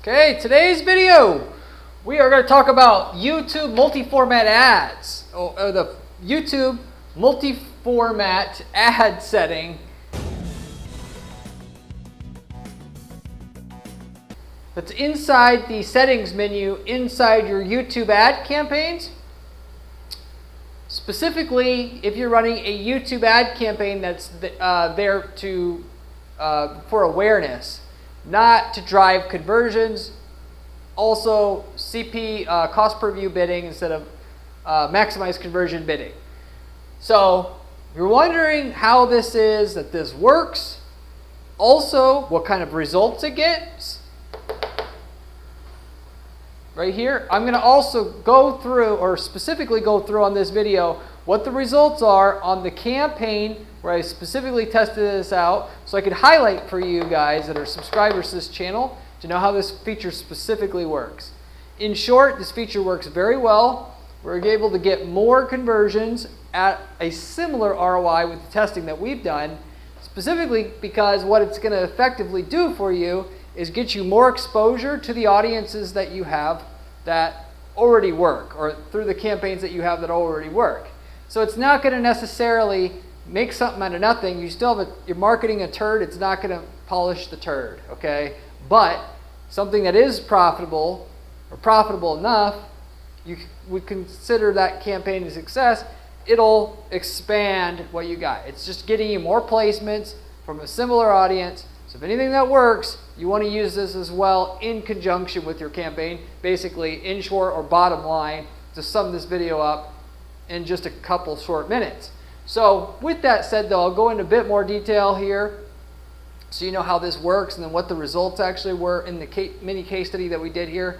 Okay, today's video, we are going to talk about YouTube multi-format ads, or the YouTube multi-format ad setting that's inside the settings menu inside your YouTube ad campaigns. Specifically, if you're running a YouTube ad campaign that's there to for awareness, not to drive conversions. Also, CP, cost per view bidding instead of maximize conversion bidding. So, you're wondering how this is that this works. Also, what kind of results it gets. Right here, I'm going to also go through, or specifically go through on this video, what the results are on the campaign where I specifically tested this out, so I could highlight for you guys that are subscribers to this channel to know how this feature specifically works. In short, this feature works very well. We're able to get more conversions at a similar ROI with the testing that we've done, specifically because what it's going to effectively do for you is get you more exposure to the audiences that you have that already work, or through the campaigns that you have that already work. So it's not going to necessarily make something out of nothing. You still have you're marketing a turd, it's not going to polish the turd, okay? But something that is profitable, or profitable enough, you would consider that campaign a success. It'll expand what you got. It's just getting you more placements from a similar audience. So if anything that works, you want to use this as well in conjunction with your campaign. Basically, in short or bottom line, to sum this video up in just a couple short minutes. So with that said though, I'll go into a bit more detail here so you know how this works and then what the results actually were in the mini case study that we did here,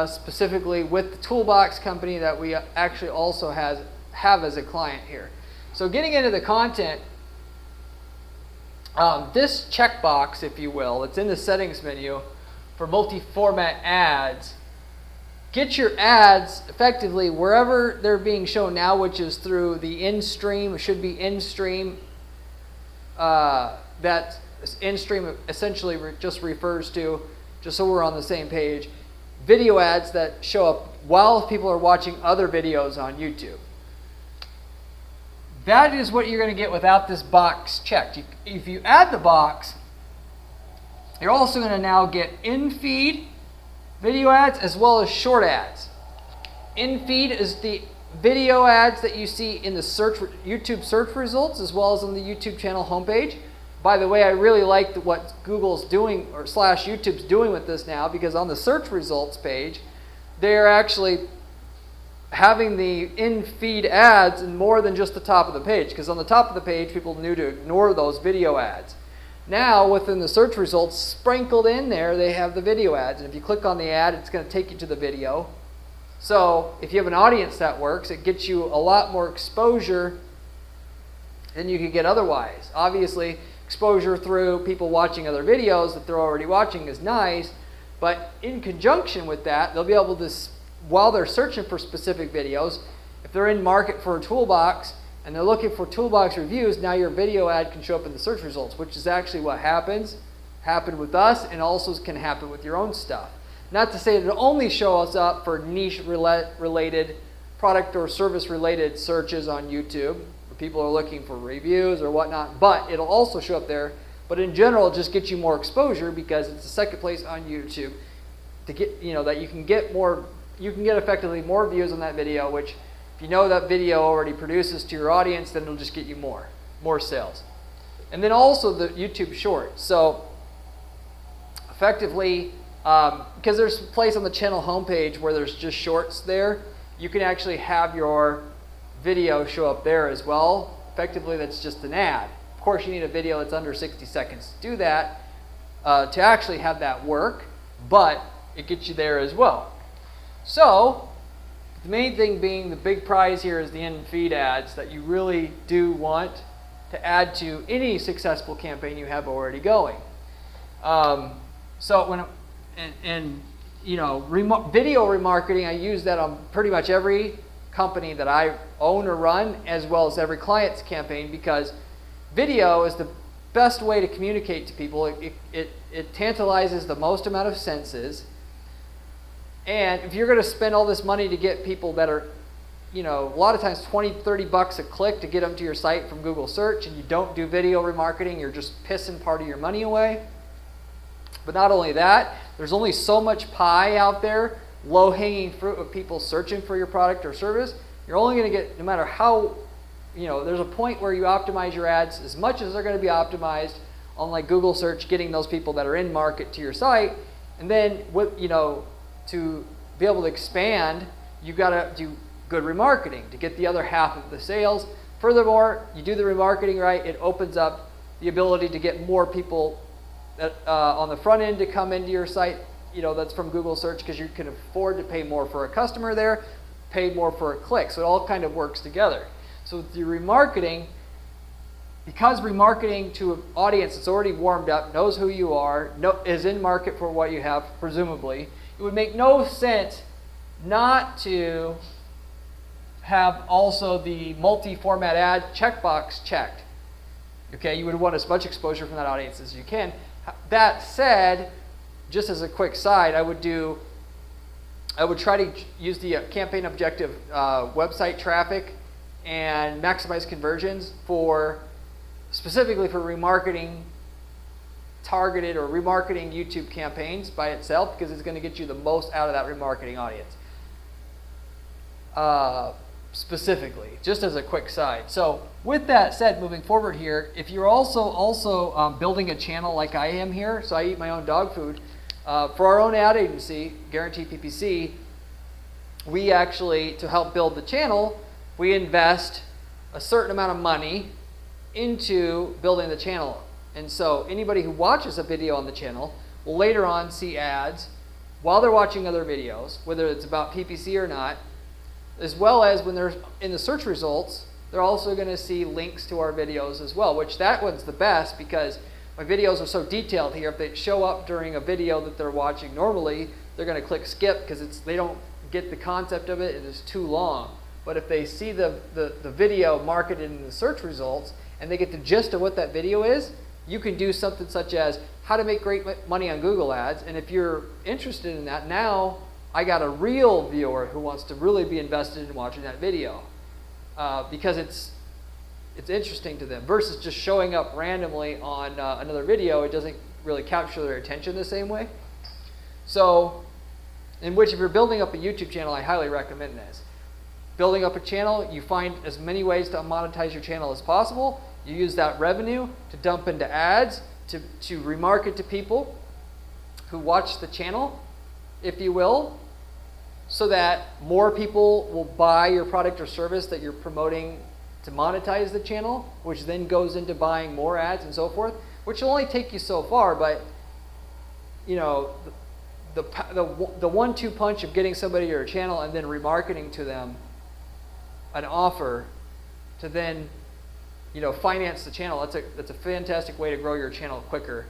specifically with the Toolbox company that we actually also have as a client here. So getting into the content, this checkbox, if you will, it's in the settings menu for multi-format ads. Get your ads effectively wherever they're being shown now, which is through the in-stream. It should be in-stream. That in-stream essentially just refers to, just so we're on the same page, video ads that show up while people are watching other videos on YouTube. That is what you're going to get without this box checked. If you add the box, you're also going to now get in-feed video ads as well as short ads. In-feed is the video ads that you see in the YouTube search results as well as on the YouTube channel homepage. By the way, I really like what Google's doing, or /YouTube's doing with this now, because on the search results page, they're actually having the in-feed ads in more than just the top of the page, because on the top of the page, people knew to ignore those video ads. Now, within the search results, sprinkled in there, they have the video ads. And if you click on the ad, it's going to take you to the video. So, if you have an audience that works, it gets you a lot more exposure than you could get otherwise. Obviously, exposure through people watching other videos that they're already watching is nice, but in conjunction with that, they'll be able to, while they're searching for specific videos, if they're in market for a toolbox and they're looking for toolbox reviews, now your video ad can show up in the search results, which is actually what happened with us, and also can happen with your own stuff. Not to say that it only shows up for niche related, product or service related searches on YouTube, where people are looking for reviews or whatnot, but it'll also show up there. But in general, it just gets you more exposure because it's the second place on YouTube to get, that you can get more. You can get effectively more views on that video, which if you know that video already produces to your audience, then it'll just get you more sales. And then also the YouTube Shorts. So effectively, because there's a place on the channel homepage where there's just shorts there, you can actually have your video show up there as well. Effectively, that's just an ad. Of course, you need a video that's under 60 seconds to do that, to actually have that work, but it gets you there as well. So, the main thing being the big prize here is the in-feed ads that you really do want to add to any successful campaign you have already going. So when video remarketing, I use that on pretty much every company that I own or run, as well as every client's campaign, because video is the best way to communicate to people. It tantalizes the most amount of senses. And if you're going to spend all this money to get people that are, a lot of times $20-30 a click to get them to your site from Google search, and you don't do video remarketing, you're just pissing part of your money away. But not only that, there's only so much pie out there, low-hanging fruit of people searching for your product or service. You're only going to get, no matter how, there's a point where you optimize your ads as much as they're going to be optimized on like Google search, getting those people that are in market to your site. And then, to be able to expand, you've got to do good remarketing to get the other half of the sales. Furthermore, you do the remarketing right, it opens up the ability to get more people that, on the front end to come into your site, that's from Google search, because you can afford to pay more for a customer there, pay more for a click. So it all kind of works together. So with your remarketing, because remarketing to an audience that's already warmed up, knows who you are, is in market for what you have, presumably, it would make no sense not to have also the multi-format ad checkbox checked. Okay, you would want as much exposure from that audience as you can. That said, just as a quick side, I would try to use the campaign objective website traffic and maximize conversions specifically for remarketing targeted or remarketing YouTube campaigns by itself, because it's going to get you the most out of that remarketing audience. Specifically, just as a quick side. So with that said, moving forward here, if you're also building a channel like I am here, so I eat my own dog food, for our own ad agency, Guarantee PPC, we actually, to help build the channel, we invest a certain amount of money into building the channel. And so anybody who watches a video on the channel will later on see ads while they're watching other videos, whether it's about PPC or not, as well as when they're in the search results, they're also going to see links to our videos as well, which that one's the best because my videos are so detailed here. If they show up during a video that they're watching normally, they're going to click skip because they don't get the concept of it, it is too long. But if they see the video marketed in the search results and they get the gist of what that video is, you can do something such as how to make great money on Google ads. And if you're interested in that, now I got a real viewer who wants to really be invested in watching that video because it's interesting to them versus just showing up randomly on another video. It doesn't really capture their attention the same way. So, in which if you're building up a YouTube channel, I highly recommend this. Building up a channel, you find as many ways to monetize your channel as possible. You use that revenue to dump into ads, to remarket to people who watch the channel, if you will, so that more people will buy your product or service that you're promoting to monetize the channel, which then goes into buying more ads and so forth, which will only take you so far, but the 1-2 punch of getting somebody to your channel and then remarketing to them an offer to then finance the channel, that's a fantastic way to grow your channel quicker,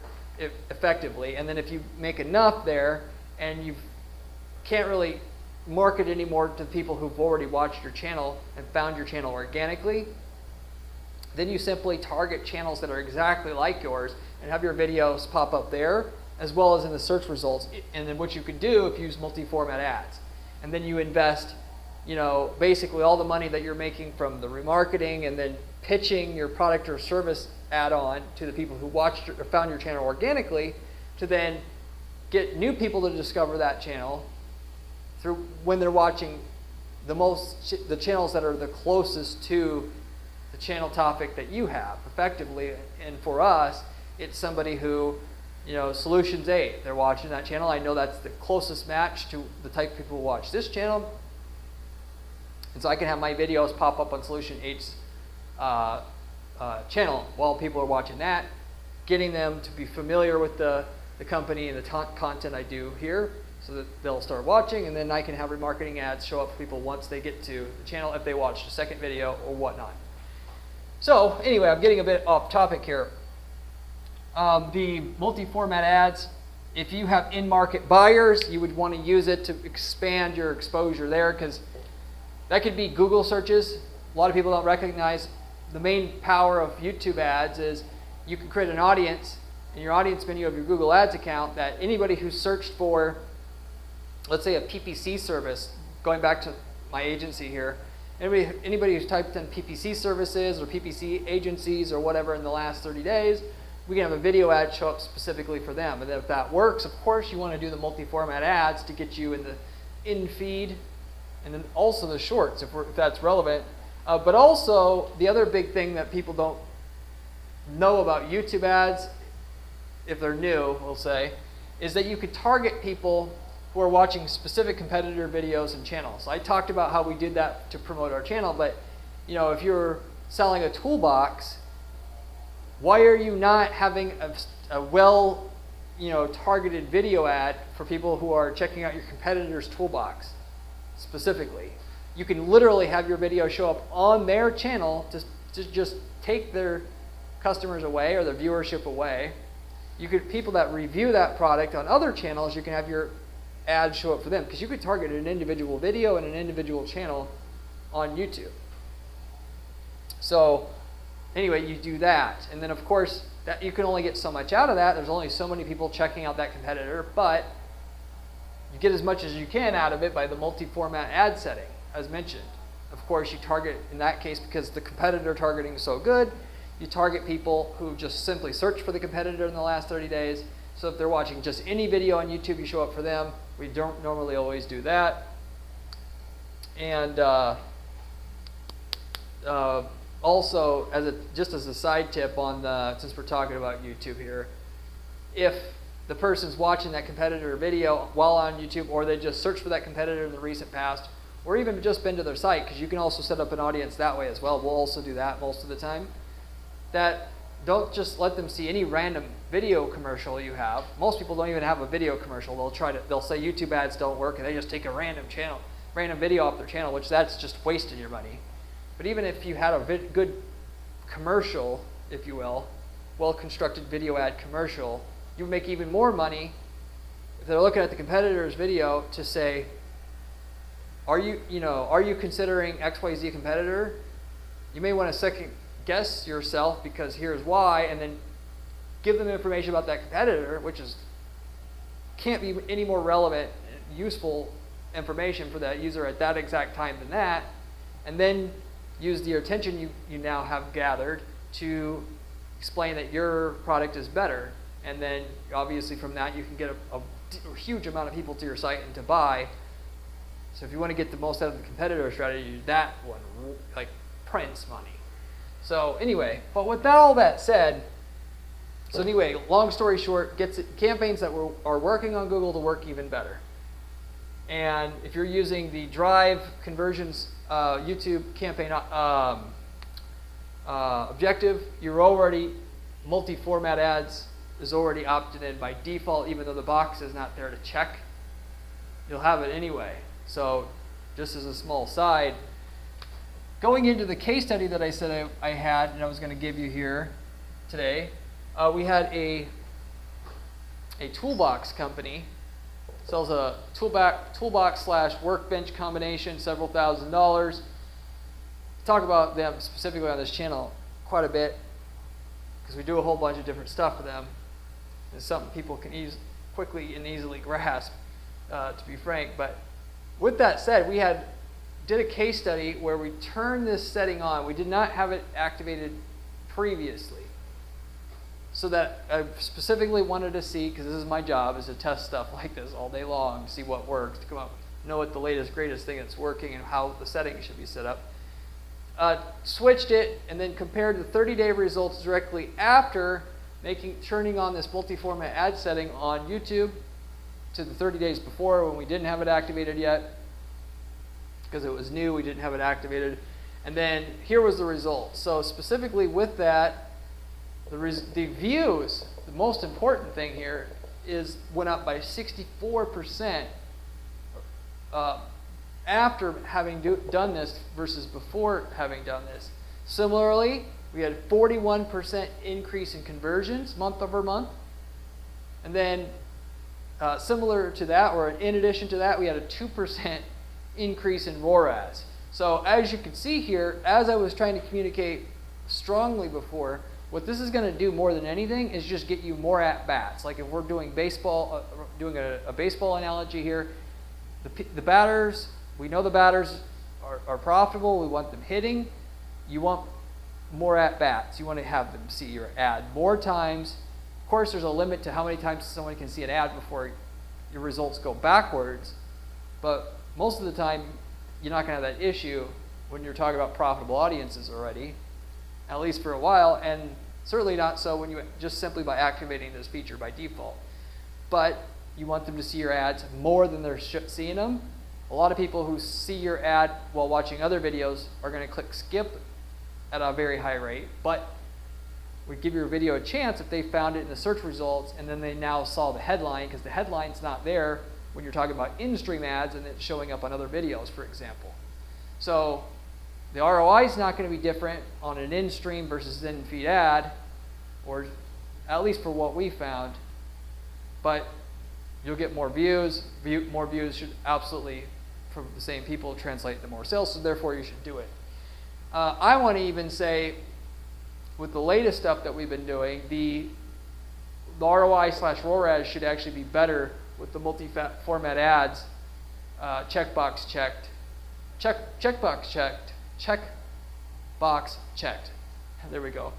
effectively. And then if you make enough there and you can't really market anymore to people who've already watched your channel and found your channel organically, then you simply target channels that are exactly like yours and have your videos pop up there as well as in the search results. And then what you could do if you use multi-format ads, and then you invest basically all the money that you're making from the remarketing and then pitching your product or service add-on to the people who watched or found your channel organically, to then get new people to discover that channel through when they're watching the channels that are the closest to the channel topic that you have effectively. And for us, it's somebody who, Solutions 8, they're watching that channel. I know that's the closest match to the type of people who watch this channel. And so I can have my videos pop up on Solution 8's channel while people are watching that, getting them to be familiar with the company and the content I do here so that they'll start watching, and then I can have remarketing ads show up for people once they get to the channel if they watched a second video or whatnot. So anyway, I'm getting a bit off topic here. The multi-format ads, if you have in-market buyers, you would want to use it to expand your exposure there, because that could be Google searches. A lot of people don't recognize the main power of YouTube ads is you can create an audience in your audience menu of your Google Ads account that anybody who searched for, let's say, a PPC service, going back to my agency here, anybody who's typed in PPC services or PPC agencies or whatever in the last 30 days, we can have a video ad show up specifically for them. And then if that works, of course, you want to do the multi-format ads to get you in the in-feed, and then also the shorts if that's relevant. But also, the other big thing that people don't know about YouTube ads, if they're new, we'll say, is that you could target people who are watching specific competitor videos and channels. I talked about how we did that to promote our channel, but if you're selling a toolbox, why are you not having a well targeted video ad for people who are checking out your competitor's toolbox specifically? You can literally have your video show up on their channel to just take their customers away or their viewership away. People that review that product on other channels, you can have your ad show up for them, because you could target an individual video and an individual channel on YouTube. So anyway, you do that, and then of course that you can only get so much out of that. There's only so many people checking out that competitor, but you get as much as you can out of it by the multi-format ad setting, as mentioned. Of course, you target, in that case, because the competitor targeting is so good, you target people who just simply search for the competitor in the last 30 days. So if they're watching just any video on YouTube, you show up for them. We don't normally always do that. And also, just as a side tip on since we're talking about YouTube here, if the person's watching that competitor video while on YouTube, or they just search for that competitor in the recent past, or even just been to their site, because you can also set up an audience that way as well. We'll also do that most of the time. That don't just let them see any random video commercial you have. Most people don't even have a video commercial. They'll say YouTube ads don't work, and they just take a random video off their channel, which that's just wasting your money. But even if you had a good commercial, if you will, well-constructed video ad commercial, you would make even more money if they're looking at the competitor's video to say, are you considering XYZ competitor? You may want to second guess yourself, because here's why, and then give them information about that competitor, which can't be any more relevant and useful information for that user at that exact time than that, and then use the attention you now have gathered to explain that your product is better, and then obviously from that you can get a huge amount of people to your site and to buy. So if you want to get the most out of the competitor strategy, that one like prints money. So anyway, but with all that said, long story short, gets campaigns that are working on Google to work even better. And if you're using the Drive Conversions YouTube campaign objective, you're already, multi-format ads is already opted in by default, even though the box is not there to check. You'll have it anyway. So just as a small side, going into the case study that I said I had and I was going to give you here today, we had a toolbox company, sells a toolbox / workbench combination, several $1,000s. Talk about them specifically on this channel quite a bit, because we do a whole bunch of different stuff for them. It's something people can quickly and easily grasp, to be frank. But with that said, we did a case study where we turned this setting on. We did not have it activated previously. So that I specifically wanted to see, because this is my job, is to test stuff like this all day long, see what works, to come up, know what the latest, greatest thing that's working and how the settings should be set up. Switched it and then compared the 30-day results directly after turning on this multi-format ad setting on YouTube to the 30 days before, when we didn't have it activated yet, because it was new, we didn't have it activated. And then here was the result. So specifically with that, the views, the most important thing here, went up by 64% after having done this versus before having done this. Similarly, we had 41% increase in conversions month over month. And then similar to that, or in addition to that, we had a 2% increase in ROAS. So as you can see here, as I was trying to communicate strongly before, what this is going to do more than anything is just get you more at-bats. Like if we're doing baseball, doing a baseball analogy here, the batters, we know the batters are profitable. We want them hitting. You want more at-bats. You want to have them see your ad more times. Of course, there's a limit to how many times someone can see an ad before your results go backwards. But most of the time, you're not going to have that issue when you're talking about profitable audiences already, at least for a while, and certainly not so when you just simply by activating this feature by default. But you want them to see your ads more than they're seeing them. A lot of people who see your ad while watching other videos are going to click skip at a very high rate, but we give your video a chance if they found it in the search results and then they now saw the headline, because the headline's not there when you're talking about in-stream ads and it's showing up on other videos, for example. So the ROI is not going to be different on an in-stream versus in-feed ad, or at least for what we found, but you'll get more views. More views should absolutely, from the same people, translate to more sales, so therefore you should do it. I want to even say, with the latest stuff that we've been doing, the ROI/ROAS should actually be better with the multi-format ads. Checkbox checked. Checkbox checked. There we go.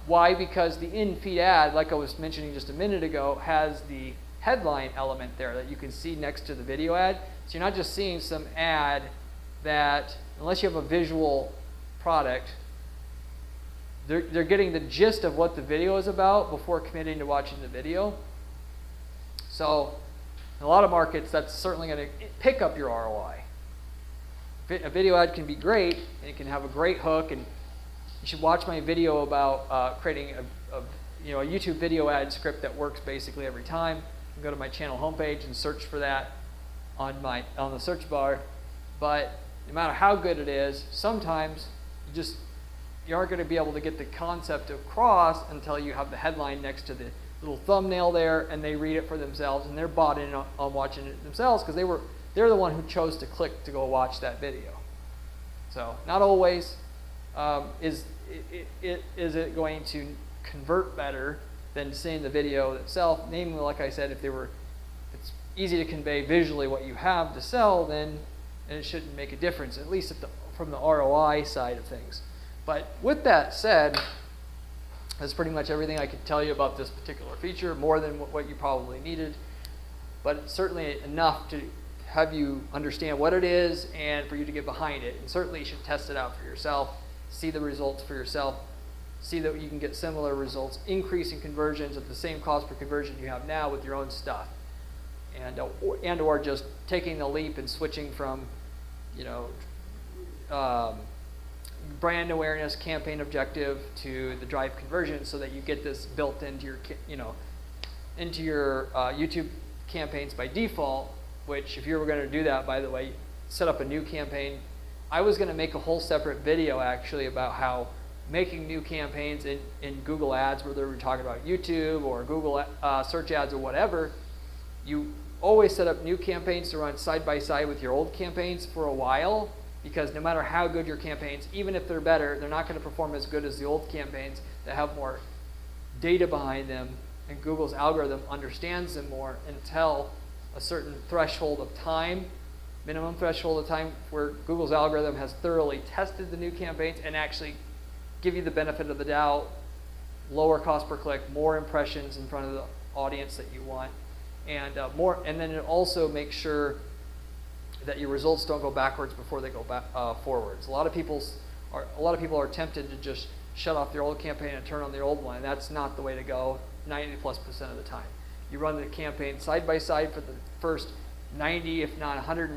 Why? Because the in-feed ad, like I was mentioning just a minute ago, has the headline element there that you can see next to the video ad. So you're not just seeing some ad that, unless you have a visual product, they're getting the gist of what the video is about before committing to watching the video. So in a lot of markets, that's certainly going to pick up your ROI. A video ad can be great, and it can have a great hook, and you should watch my video about creating a YouTube video ad script that works basically every time. You can go to my channel homepage and search for that on the search bar. But no matter how good it is, sometimes you aren't going to be able to get the concept across until you have the headline next to the little thumbnail there, and they read it for themselves, and they're bought in on watching it themselves because they're the one who chose to click to go watch that video. So not always is it going to convert better than seeing the video itself. Namely, like I said, if it's easy to convey visually what you have to sell, then it shouldn't make a difference, at least from the ROI side of things. But with that said, that's pretty much everything I could tell you about this particular feature, more than what you probably needed, but it's certainly enough to have you understand what it is and for you to get behind it. And certainly you should test it out for yourself, see the results for yourself, see that you can get similar results, increasing conversions at the same cost per conversion you have now with your own stuff, and or just taking the leap and switching from brand awareness, campaign objective to the drive conversion, so that you get this built into your YouTube campaigns by default. Which, if you were going to do that, by the way, set up a new campaign. I was going to make a whole separate video actually about how making new campaigns in Google Ads, whether we're talking about YouTube or Google search ads or whatever, you always set up new campaigns to run side by side with your old campaigns for a while, because no matter how good your campaigns, even if they're better, they're not going to perform as good as the old campaigns that have more data behind them, and Google's algorithm understands them more until a certain threshold of time, minimum threshold of time, where Google's algorithm has thoroughly tested the new campaigns and actually give you the benefit of the doubt, lower cost per click, more impressions in front of the audience that you want, and then it also makes sure that your results don't go backwards before they go forwards. A lot of people are tempted to just shut off their old campaign and turn on the old one, and that's not the way to go 90+% of the time. You run the campaign side by side for the first 90, if not 100,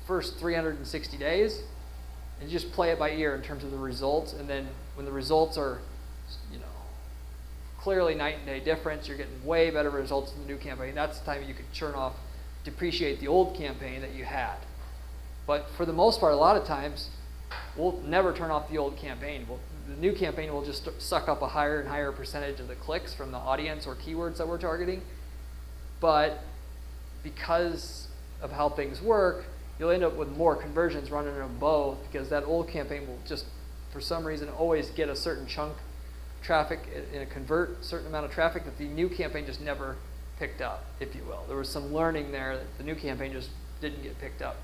first 360 days, and just play it by ear in terms of the results. And then when the results are, clearly night and day difference, you're getting way better results in the new campaign. That's the time you could turn off, depreciate the old campaign that you had. But for the most part, a lot of times, we'll never turn off the old campaign. The new campaign will just suck up a higher and higher percentage of the clicks from the audience or keywords that we're targeting. But because of how things work, you'll end up with more conversions running on both, because that old campaign will just, for some reason, always get a certain chunk of traffic and convert a certain amount of traffic that the new campaign just never picked up, if you will. There was some learning there that the new campaign just didn't get picked up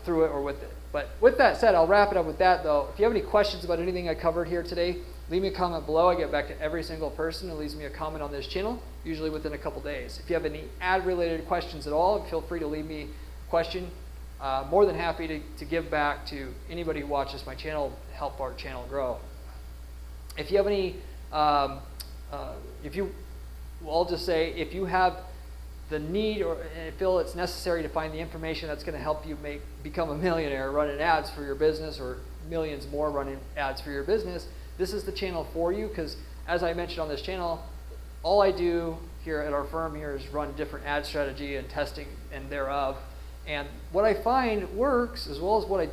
through it or with it. But with that said, I'll wrap it up with that though. If you have any questions about anything I covered here today, leave me a comment below. I get back to every single person who leaves me a comment on this channel, usually within a couple days. If you have any ad-related questions at all, feel free to leave me a question. More than happy to give back to anybody who watches my channel, help our channel grow. If you have any, I'll just say, if you have the need or feel it's necessary to find the information that's going to help you become a millionaire running ads for your business, or millions more running ads for your business, this is the channel for you, because as I mentioned on this channel, all I do here at our firm here is run different ad strategy and testing and thereof. And what I find works, as well as what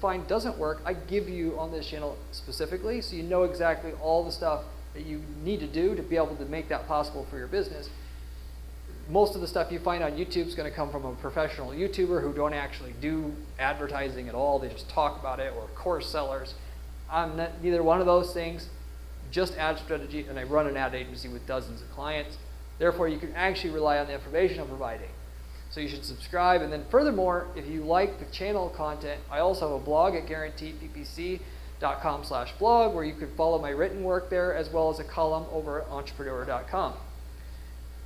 find doesn't work, I give you on this channel specifically, so you know exactly all the stuff that you need to do to be able to make that possible for your business. Most of the stuff you find on YouTube is going to come from a professional YouTuber who don't actually do advertising at all. They just talk about it, or course sellers. I'm neither one of those things, just ad strategy, and I run an ad agency with dozens of clients. Therefore, you can actually rely on the information I'm providing. So you should subscribe. And then furthermore, if you like the channel content, I also have a blog at guaranteedppc.com/blog, where you can follow my written work there, as well as a column over at entrepreneur.com.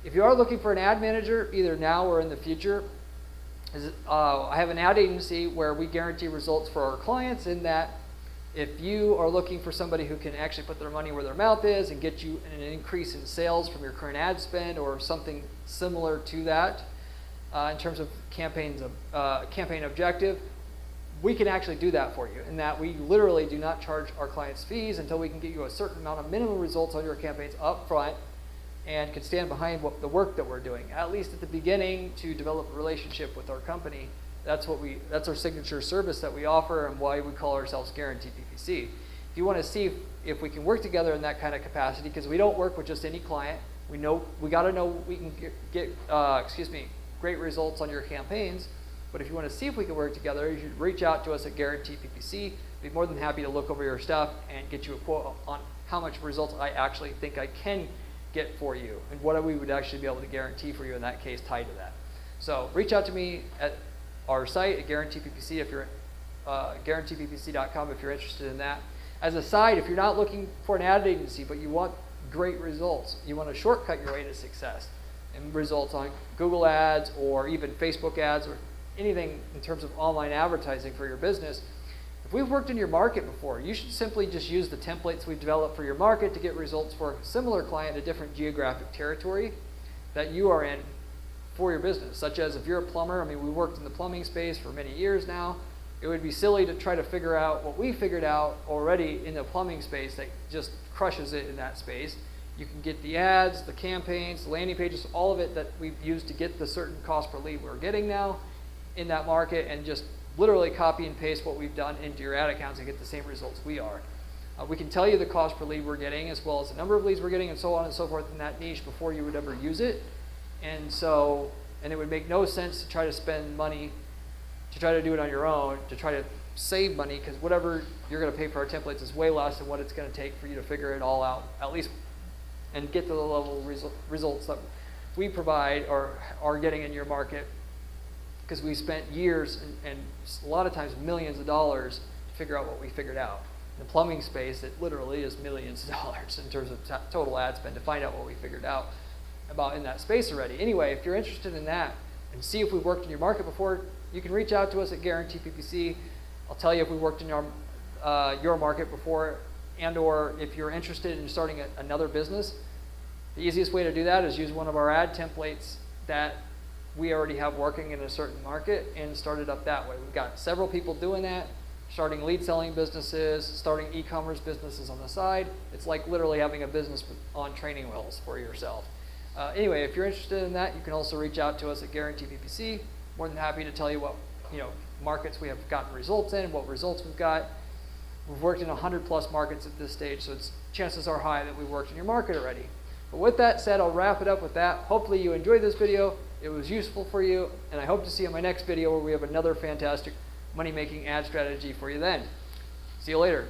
If you are looking for an ad manager, either now or in the future, I have an ad agency where we guarantee results for our clients, in that if you are looking for somebody who can actually put their money where their mouth is and get you an increase in sales from your current ad spend, or something similar to that in terms of campaign objective, we can actually do that for you, in that we literally do not charge our clients fees until we can get you a certain amount of minimum results on your campaigns up front, and can stand behind the work that we're doing, at least at the beginning, to develop a relationship with our company. That's our signature service that we offer, and why we call ourselves Guaranteed PPC. If you want to see if we can work together in that kind of capacity, because we don't work with just any client, we got to know we can get great results on your campaigns. But if you want to see if we can work together, you should reach out to us at Guaranteed PPC. I'd be more than happy to look over your stuff and get you a quote on how much results I actually think I can get for you, and what we would actually be able to guarantee for you in that case tied to that. So reach out to me at our site at Guaranteed PPC, if you're guaranteedppc.com, if you're interested in that. As a side, if you're not looking for an ad agency, but you want great results, you want to shortcut your way to success and results on Google ads, or even Facebook ads, or anything in terms of online advertising for your business, if we've worked in your market before, you should simply just use the templates we've developed for your market to get results for a similar client in a different geographic territory that you are in for your business. Such as, if you're a plumber, we worked in the plumbing space for many years now. It would be silly to try to figure out what we figured out already in the plumbing space that just crushes it in that space. You can get the ads, the campaigns, the landing pages, all of it that we've used to get the certain cost per lead we're getting now in that market, and just literally copy and paste what we've done into your ad accounts and get the same results we are. We can tell you the cost per lead we're getting, as well as the number of leads we're getting, and so on and so forth in that niche before you would ever use it. And it would make no sense to try to spend money to try to do it on your own, to try to save money, because whatever you're going to pay for our templates is way less than what it's going to take for you to figure it all out, at least, and get to the level of results that we provide or are getting in your market. Because we spent years and a lot of times millions of dollars to figure out what we figured out. In the plumbing space, it literally is millions of dollars in terms of total ad spend to find out what we figured out about in that space already. Anyway, if you're interested in that and see if we've worked in your market before, you can reach out to us at Guaranteed PPC. I'll tell you if we worked in your market before, and or if you're interested in starting another business. The easiest way to do that is use one of our ad templates that we already have working in a certain market, and start it up that way. We've got several people doing that, starting lead selling businesses, starting e-commerce businesses on the side. It's like literally having a business on training wheels for yourself. Anyway, if you're interested in that, you can also reach out to us at Guaranteed PPC. More than happy to tell you what markets we have gotten results in, what results we've got. We've worked in 100+ markets at this stage, so chances are high that we've worked in your market already. But with that said, I'll wrap it up with that. Hopefully you enjoyed this video. It was useful for you, and I hope to see you in my next video where we have another fantastic money-making ad strategy for you then. See you later.